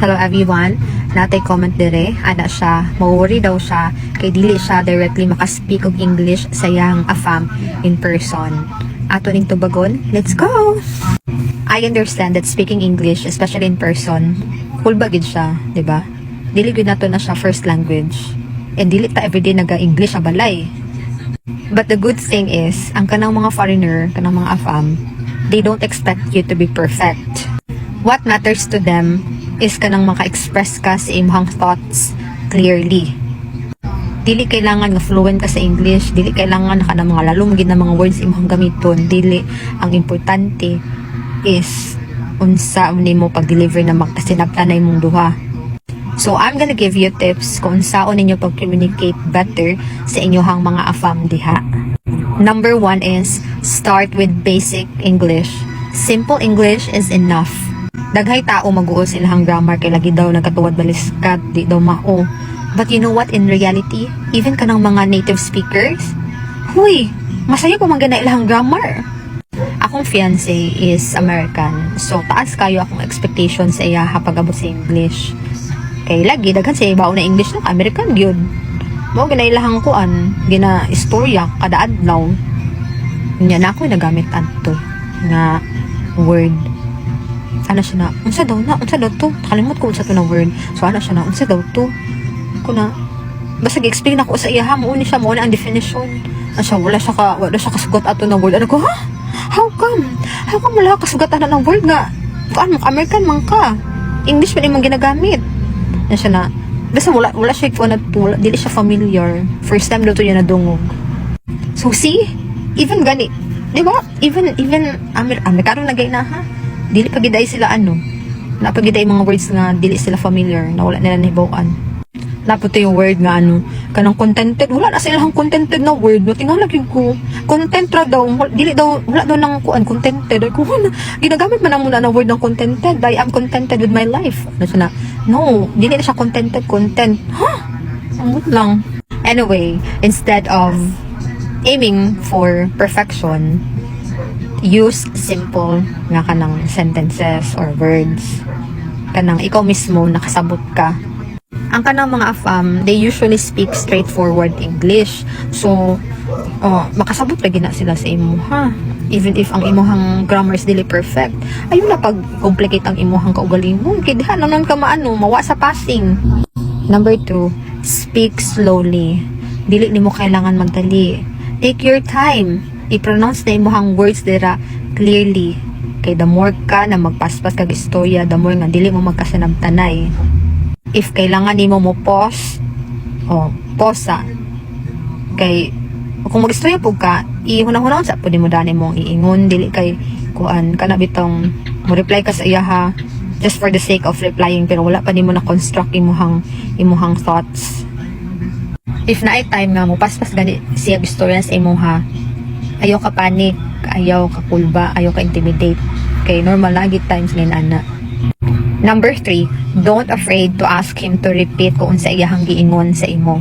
Hello everyone. Natay comment dire, ana siya, mawori daw siya kay dili siya directly makaspeak og English sa iyang afam in person. Ato ning tubagon, let's go! I understand that speaking English, especially in person, cool ba gid siya, di ba? Dili gid nato na siya first language. And dili ta everyday naga-English sa balay. But the good thing is, ang kanang mga foreigner, kanang mga afam, they don't expect you to be perfect. What matters to them is kanang maka-express ka sa imong thoughts clearly. Dili kailangan nga fluent ka sa English, dili kailangan ka ng mga lalong gid na mga words imong gamiton, dili. Ang importante is unsa nimo pag-deliver na magkasinabtanay mong duha. So I'm gonna give you tips kung unsaon ninyo pag-communicate better sa inyong mga afam diha. Number 1 is start with basic English. Simple English is enough. Daghay tao mag-uol sa ilang grammar kay lagi daw nagkatuwad baliskat, di daw mao. But you know what, in reality, even kanang mga native speakers, huy, masaya po magana ilang grammar. Akong fiancé is American, so taas kayo akong expectation sa iya kapag abot sa English. Kay lagi daghan sa ibaw na English ng American gyud. Mao gina ilahang kuan, gina istorya kada adlaw. Nya na ako nagamit adto nga word. Ano siya na, unsa daw to? Kalimot ko unsa to na word. So ano siya na, unsa daw to? Ko na, basta gi-explain ako sa iya ha, muuni siya, muuni ang definition. Ano siya, wala siya kasugot ato na word. Ano ko, ha? How come? How come wala kasugot ato na word nga? Kuan, American man ka. English pa rin mong ginagamit. Ano siya na, basta wala siya kuan na to, dili siya familiar. First time daw to niya nadungog. So see, even gani, di ba? Even Amerikano na gay na ha? Dili pagiday sila napagiday mga words nga dili sila familiar, na wala nila nahibawan. Naputo yung word nga kanang contented, wala na silang contented na word, no tingala gyud ko. Content ra daw, wala daw nang kuan contented. Ko ginagamit man muna na word ng contented. I am contented with my life. Ano siya na? No, dili na siya contented, content. Amot lang. Anyway, instead of aiming for perfection, use simple nga kanang sentences or words. Kanang ikaw mismo nakasabot ka. Ang kanang mga afam, they usually speak straightforward English. So, makasabot lagi na sila sa imo ha. Even if ang imuhang grammar is dili perfect, ayun na pag-complicate ang imuhang kaugalingon. Kaya diha naman ka mawa sa passing. Number 2, speak slowly. Dili nimo kailangan magdali. Take your time. I-pronounce na imuhang words dira clearly. Kay the more ka na magpaspas kag istorya, the more nga dili mo magkasanabtanay. If kailangan nimo mo pause, pause. Kay kung magistorya pug ka, ihunahunahon sa pud mo dani mong iingon, dili kay kuan kana bitong mo reply ka sa iya ha just for the sake of replying pero wala pa nimo na construct imuhang thoughts. If naay time nga mo paspas gani siya istorya sa imo ha, ayaw ka panic, ayaw ka kulba, ayaw ka intimidate. Kay normal lagi times ngayon ana. Number 3, don't afraid to ask him to repeat kung unsa iyahang giingon sa imo.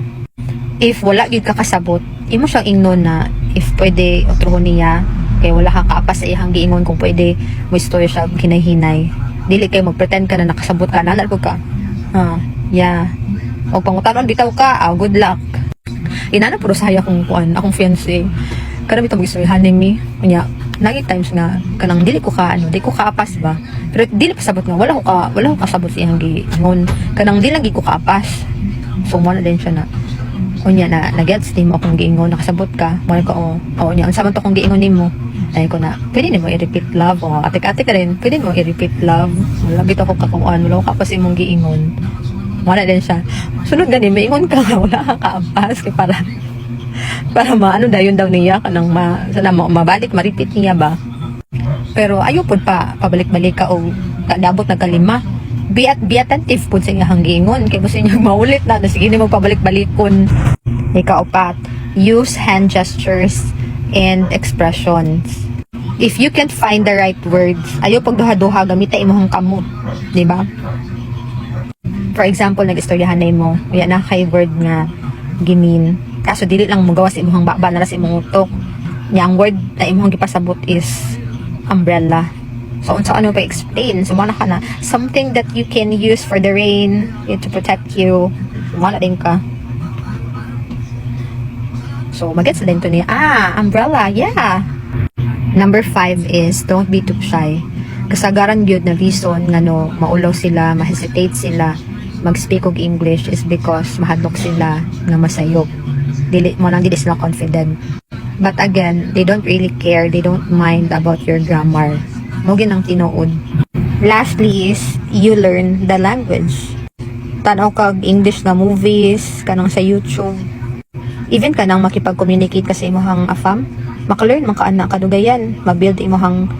If wala gyud ka kasabot, imo siyang ingnon na if pwede utrohon niya, kay wala ka kaapas sa iyahang giingon kung pwede mo istorya siya hinay-hinay. Dili kay magpretend ka na nakasabot ka, nanan ko ka. Yeah. O pangutanon bitaw ka, good luck. Inana puro saya kung kuan, akong fiancé. Kada bitong istoryahan ni nya lagi times nga kanang dili ko kaapas ba, pero dili pasabot nga wala ko kasabot sa iyang giingon, kanang dili lagi ko kaapas. So mo na din siya na unya na nagets din mo akong giingon, nakasabot ka mo ko nya unsa man to kung giingon nimo, ay ko na pwede nimo i-repeat love ate ka rin pwede mo i-repeat love, wala bitaw ko kakuan, wala ko kapas imong giingon. Wala din siya sunod gani maingon ka wala ka kaapas kay para maano dayon daw niya kanang mabalik ma-repeat niya ba. Pero ayo pud pabalik-balik ka o kadabot na kalima. Be attentive pud sa iyang giingon kay gusto niya maulit na sige ni magpabalik-balikon. Ika-4, use hand gestures and expressions. If you can't find the right words, ayo pag duha-duha gamita imong kamot, di ba? For example, nag-istoryahan na mo, uya na kay word nga gimin. Kaso dili lang mo gawa sa imong baba na sa imong utok. Nya ang word na imong gipasabot is umbrella. So, unsa ano pa explain? So, mana ka na. Something that you can use for the rain, to protect you. Mana din ka. So, magets din to niya. Umbrella, yeah. Number 5 is, don't be too shy. Kasagaran yun na reason nga no, maulaw sila, ma-hesitate sila, mag-speak og English is because mahadlok sila nga masayop. Dili sila confident. But again, they don't really care, they don't mind about your grammar. Mugin ang tinuod. Lastly is, you learn the language. Tanaw kag English na movies, kanang sa YouTube. Even kanang makipag-communicate kasi imong afam, maka-learn man kaana kadugayan, ma-build imong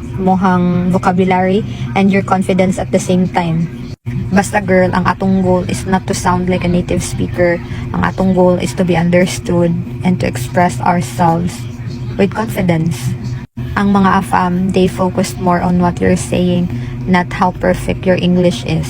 vocabulary and your confidence at the same time. Basta girl, ang atong goal is not to sound like a native speaker. Ang atong goal is to be understood and to express ourselves with confidence. Ang mga AFAM, they focus more on what you're saying, not how perfect your English is.